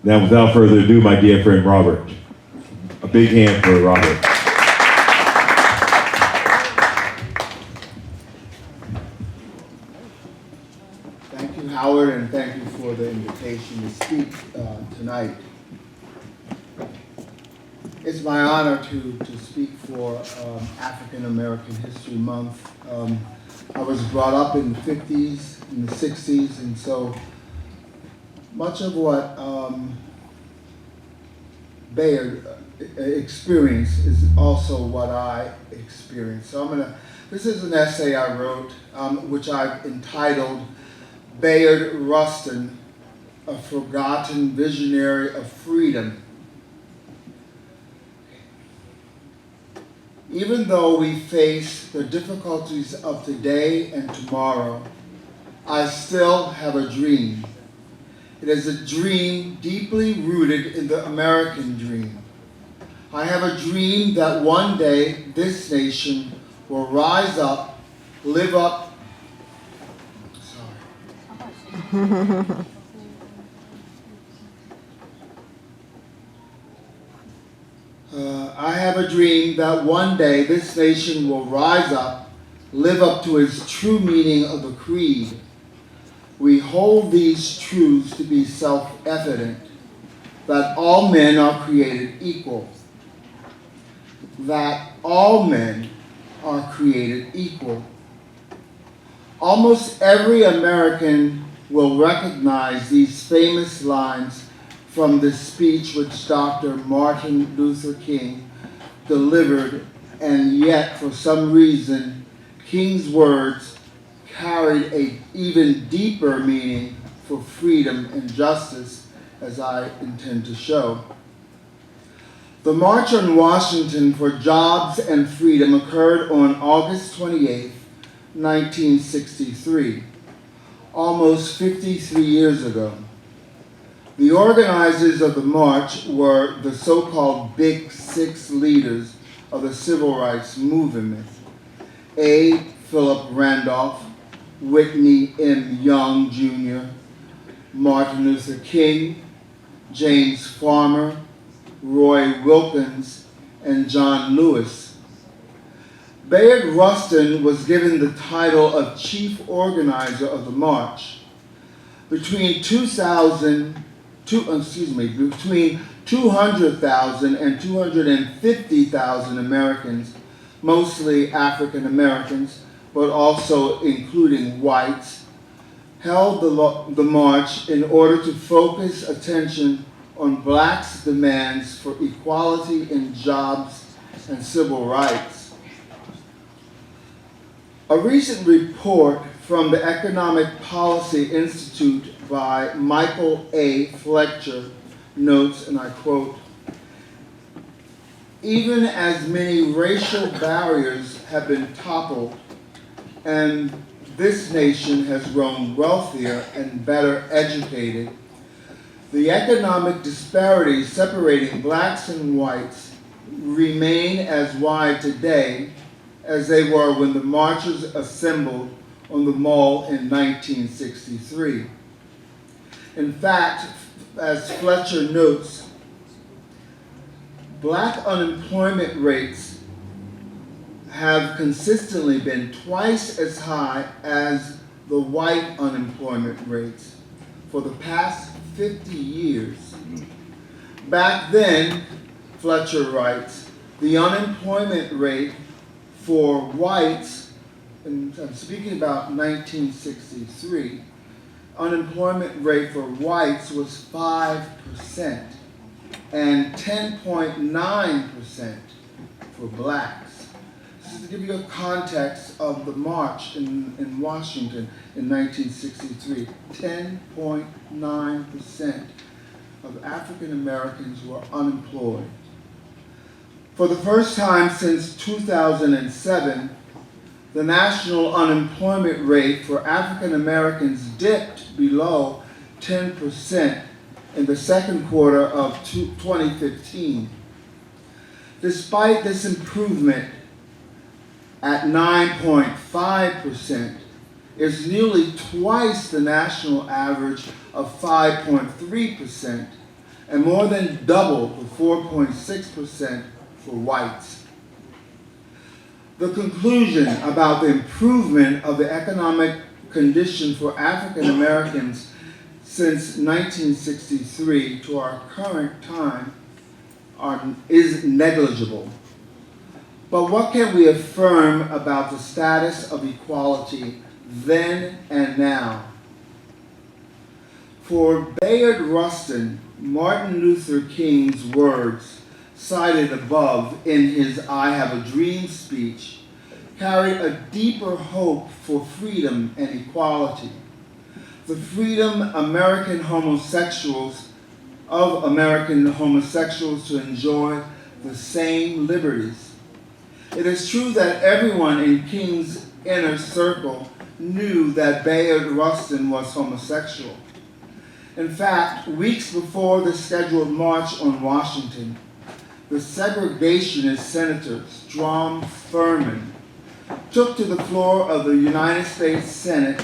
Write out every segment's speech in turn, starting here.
Now, without further ado, my dear friend Robert. A big hand for Robert. Thank you, Howard, and thank you for the invitation to speak tonight. It's my honor to speak for African American History Month. I was brought up in the 50s, in the 60s, and so much of what Bayard experienced is also what I experienced. So this is an essay I wrote, which I've entitled Bayard Rustin, a Forgotten Visionary of Freedom. Even though we face the difficulties of today and tomorrow, I still have a dream. It is a dream deeply rooted in the American dream. I have a dream that one day this nation will rise up, live up, I have a dream that one day this nation will rise up, live up to its true meaning of the creed. We hold these truths to be self-evident, that all men are created equal, that all men are created equal. Almost every American will recognize these famous lines from the speech which Dr. Martin Luther King delivered, and yet for some reason, King's words carried an even deeper meaning for freedom and justice, as I intend to show. The March on Washington for Jobs and Freedom occurred on August 28, 1963, almost 53 years ago. The organizers of the march were the so-called Big Six leaders of the civil rights movement: A. Philip Randolph, Whitney M. Young Jr., Martin Luther King, James Farmer, Roy Wilkins, and John Lewis. Bayard Rustin was given the title of chief organizer of the march. Between 200,000 and 250,000 Americans, mostly African Americans, but also including whites, held the march in order to focus attention on blacks' demands for equality in jobs and civil rights. A recent report from the Economic Policy Institute by Michael A. Fletcher notes, and I quote, "Even as many racial barriers have been toppled and this nation has grown wealthier and better educated, the economic disparities separating blacks and whites remain as wide today as they were when the marchers assembled on the Mall in 1963. In fact, as Fletcher notes, black unemployment rates have consistently been twice as high as the white unemployment rates for the past 50 years. Back then," Fletcher writes, "the unemployment rate for whites," and I'm speaking about 1963, unemployment rate for whites was 5% and 10.9% for blacks. This is to give you a context of the march in Washington in 1963. 10.9% of African Americans were unemployed. For the first time since 2007, the national unemployment rate for African Americans dipped below 10% in the second quarter of 2015. Despite this improvement at 9.5%, is nearly twice the national average of 5.3%. and more than double the 4.6% for whites. The conclusion about the improvement of the economic condition for African Americans since 1963 to our current time is negligible. But what can we affirm about the status of equality then and now? For Bayard Rustin, Martin Luther King's words, cited above in his I Have a Dream speech, carry a deeper hope for freedom and equality. The freedom of American homosexuals to enjoy the same liberties. It is true that everyone in King's inner circle knew that Bayard Rustin was homosexual. In fact, weeks before the scheduled march on Washington, the segregationist senator Strom Thurmond took to the floor of the United States Senate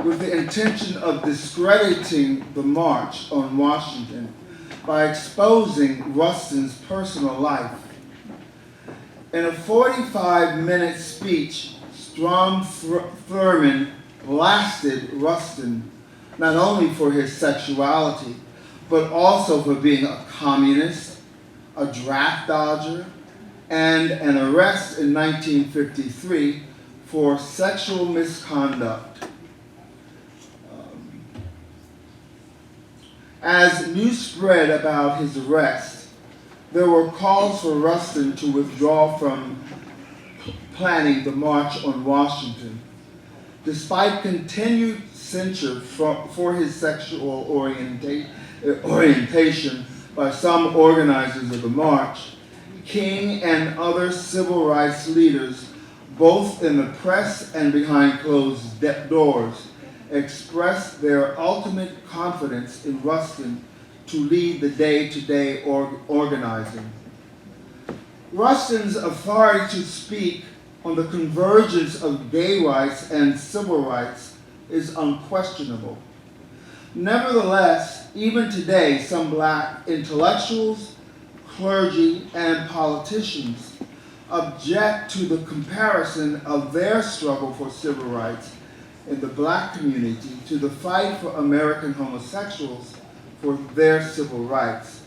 with the intention of discrediting the March on Washington by exposing Rustin's personal life. In a 45-minute speech, Strom Thurmond blasted Rustin not only for his sexuality, but also for being a communist, a draft dodger, and an arrest in 1953 for sexual misconduct. As news spread about his arrest, there were calls for Rustin to withdraw from planning the March on Washington. Despite continued censure for his sexual orientation by some organizers of the march, King and other civil rights leaders, both in the press and behind closed doors, expressed their ultimate confidence in Rustin to lead the day-to-day organizing. Rustin's authority to speak on the convergence of gay rights and civil rights is unquestionable. Nevertheless, even today, some black intellectuals, clergy, and politicians object to the comparison of their struggle for civil rights in the black community to the fight for American homosexuals for their civil rights.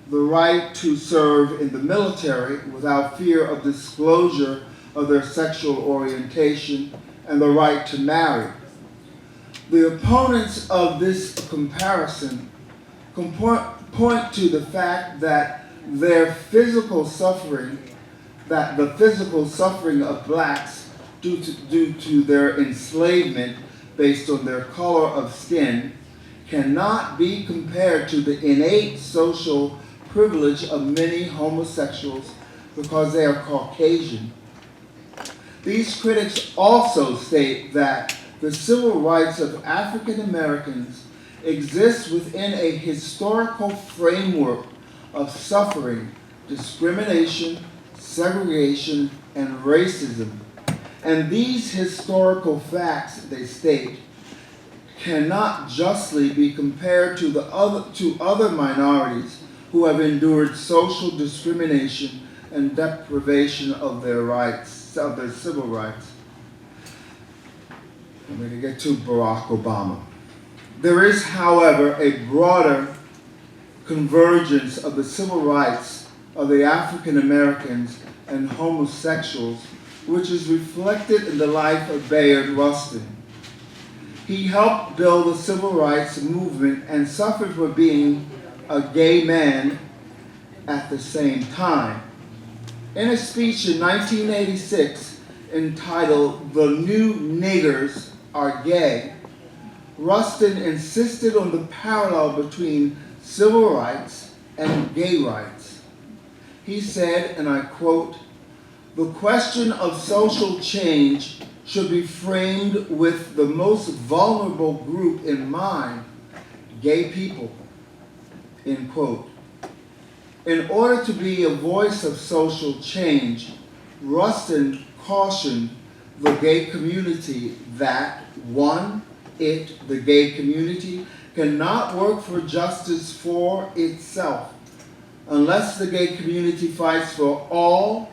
The right to serve in the military without fear of disclosure of their sexual orientation, and the right to marry. The opponents of this comparison point to the fact that the physical suffering of blacks due to their enslavement based on their color of skin cannot be compared to the innate social privilege of many homosexuals because they are Caucasian. These critics also state that the civil rights of African Americans exist within a historical framework of suffering, discrimination, segregation, and racism. And these historical facts, they state, cannot justly be compared to other minorities who have endured social discrimination and deprivation of their rights, of their civil rights. I'm going to get to Barack Obama. There is, however, a broader convergence of the civil rights of the African Americans and homosexuals, which is reflected in the life of Bayard Rustin. He helped build the civil rights movement and suffered for being a gay man at the same time. In a speech in 1986 entitled "The New Niggers Are Gay," Rustin insisted on the parallel between civil rights and gay rights. He said, and I quote, "The question of social change should be framed with the most vulnerable group in mind, gay people," end quote. In order to be a voice of social change, Rustin cautioned the gay community that, one, the gay community, cannot work for justice for itself. Unless the gay community fights for all,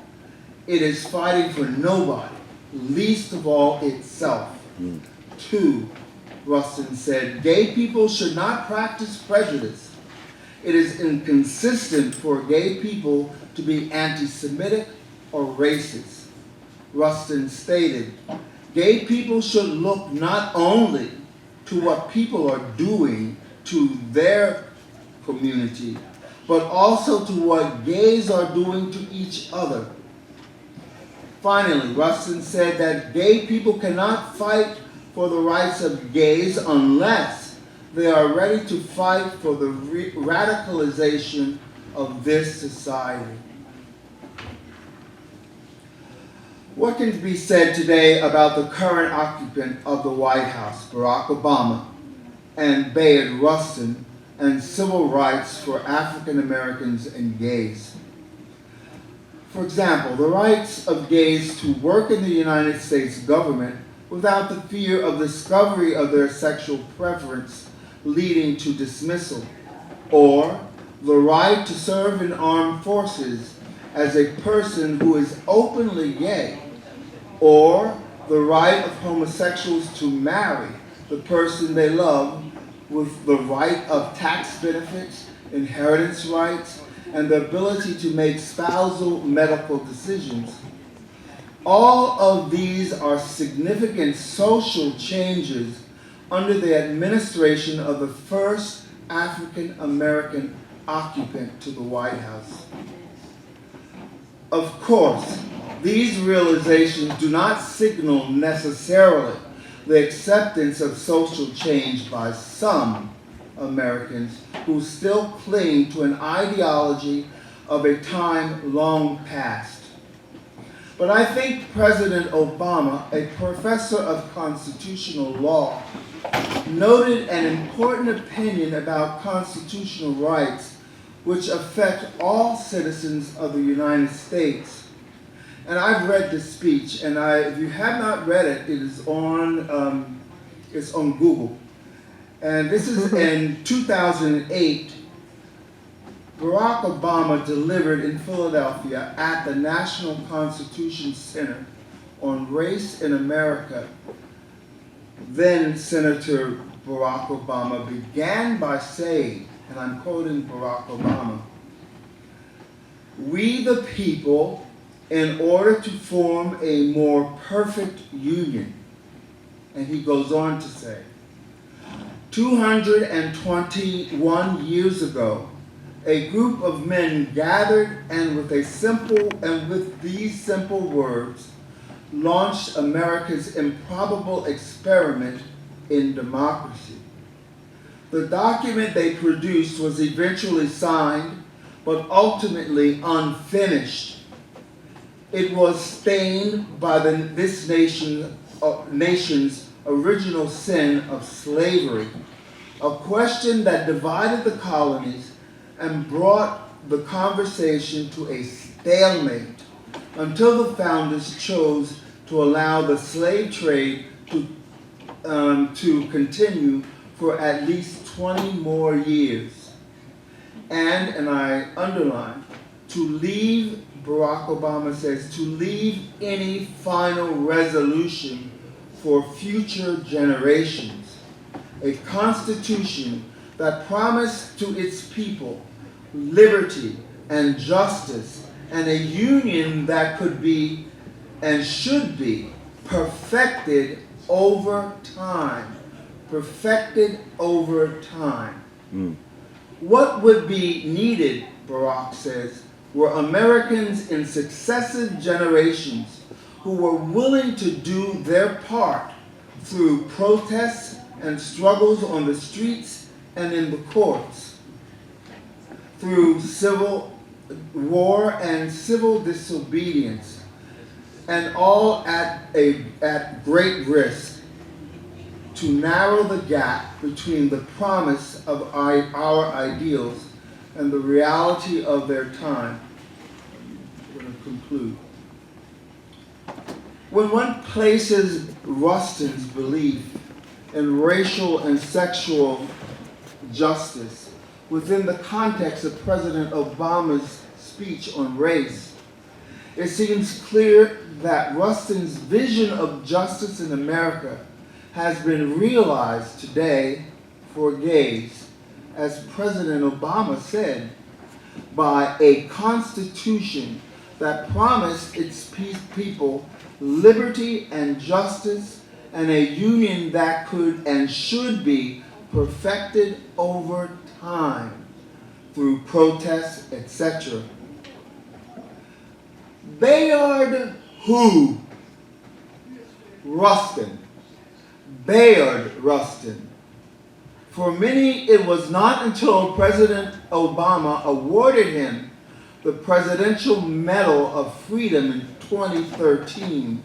it is fighting for nobody, least of all itself. 2, Rustin said, gay people should not practice prejudice. It is inconsistent for gay people to be anti-Semitic or racist. Rustin stated, gay people should look not only to what people are doing to their community, but also to what gays are doing to each other. Finally, Rustin said that gay people cannot fight for the rights of gays unless they are ready to fight for the radicalization of this society. What can be said today about the current occupant of the White House, Barack Obama, and Bayard Rustin, and civil rights for African Americans and gays? For example, the rights of gays to work in the United States government without the fear of discovery of their sexual preference leading to dismissal, or the right to serve in armed forces as a person who is openly gay, or the right of homosexuals to marry the person they love with the right of tax benefits, inheritance rights, and the ability to make spousal medical decisions. All of these are significant social changes under the administration of the first African American occupant to the White House. Of course, these realizations do not signal necessarily the acceptance of social change by some Americans who still cling to an ideology of a time long past. But I think President Obama, a professor of constitutional law, noted an important opinion about constitutional rights which affect all citizens of the United States. And I've read this speech, and if you have not read it, it's on Google. And this is in 2008. Barack Obama delivered in Philadelphia at the National Constitution Center on Race in America. Then Senator Barack Obama began by saying, and I'm quoting Barack Obama, "We the people, in order to form a more perfect union," and he goes on to say, 221 years ago, a group of men gathered and with these simple words launched America's improbable experiment in democracy. The document they produced was eventually signed, but ultimately unfinished. It was stained by this nation's original sin of slavery, a question that divided the colonies and brought the conversation to a stalemate until the founders chose to allow the slave trade to continue for at least 20 more years. And I underline, to leave, Barack Obama says, to leave any final resolution for future generations. A constitution that promised to its people liberty and justice, and a union that could be and should be perfected over time. Perfected over time. What would be needed, Barack says, were Americans in successive generations who were willing to do their part through protests and struggles on the streets and in the courts, through civil war and civil disobedience, and all at great risk, to narrow the gap between the promise of our ideals and the reality of their time. I'm going to conclude. When one places Rustin's belief in racial and sexual justice within the context of President Obama's speech on race, it seems clear that Rustin's vision of justice in America has been realized today for gays, as President Obama said, by a constitution that promised its people liberty and justice, and a union that could and should be perfected over time through protests, etc. Bayard who? Rustin. Bayard Rustin. For many, it was not until President Obama awarded him the Presidential Medal of Freedom in 2013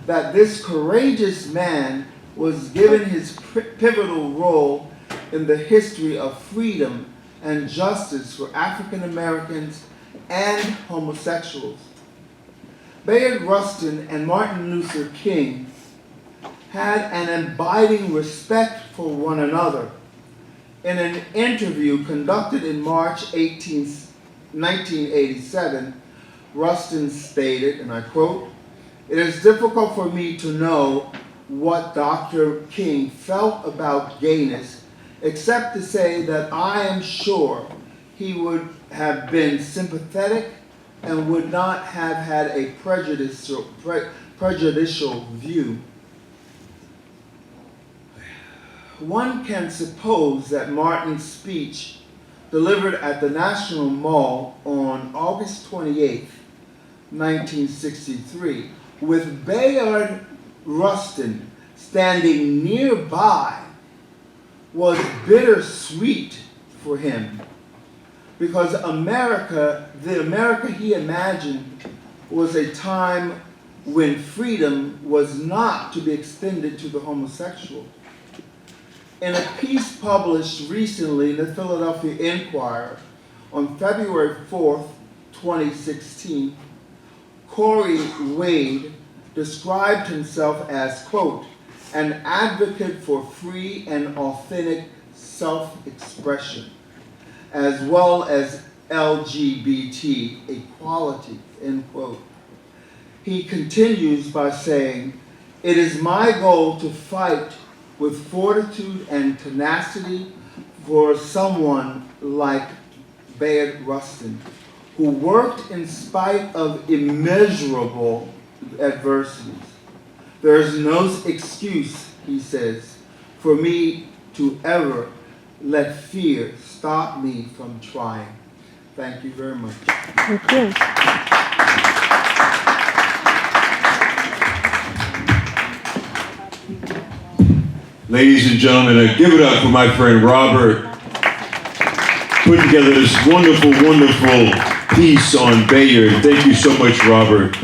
that this courageous man was given his pivotal role in the history of freedom and justice for African Americans and homosexuals. Bayard Rustin and Martin Luther King had an abiding respect for one another. In an interview conducted in March 1987, Rustin stated, and I quote, "It is difficult for me to know what Dr. King felt about gayness, except to say that I am sure he would have been sympathetic and would not have had a prejudicial view." One can suppose that Martin's speech, delivered at the National Mall on August 28, 1963, with Bayard Rustin standing nearby, was bittersweet for him, because the America he imagined was a time when freedom was not to be extended to the homosexual. In a piece published recently in the Philadelphia Inquirer on February 4th, 2016, Corey Wade described himself as, quote, "an advocate for free and authentic self-expression, as well as LGBT equality," end quote. He continues by saying, "It is my goal to fight with fortitude and tenacity for someone like Bayard Rustin, who worked in spite of immeasurable adversities. There is no excuse," he says, "for me to ever let fear stop me from trying." Thank you very much. Thank you. Ladies and gentlemen, give it up for my friend Robert, putting together this wonderful, wonderful piece on Bayard. Thank you so much, Robert.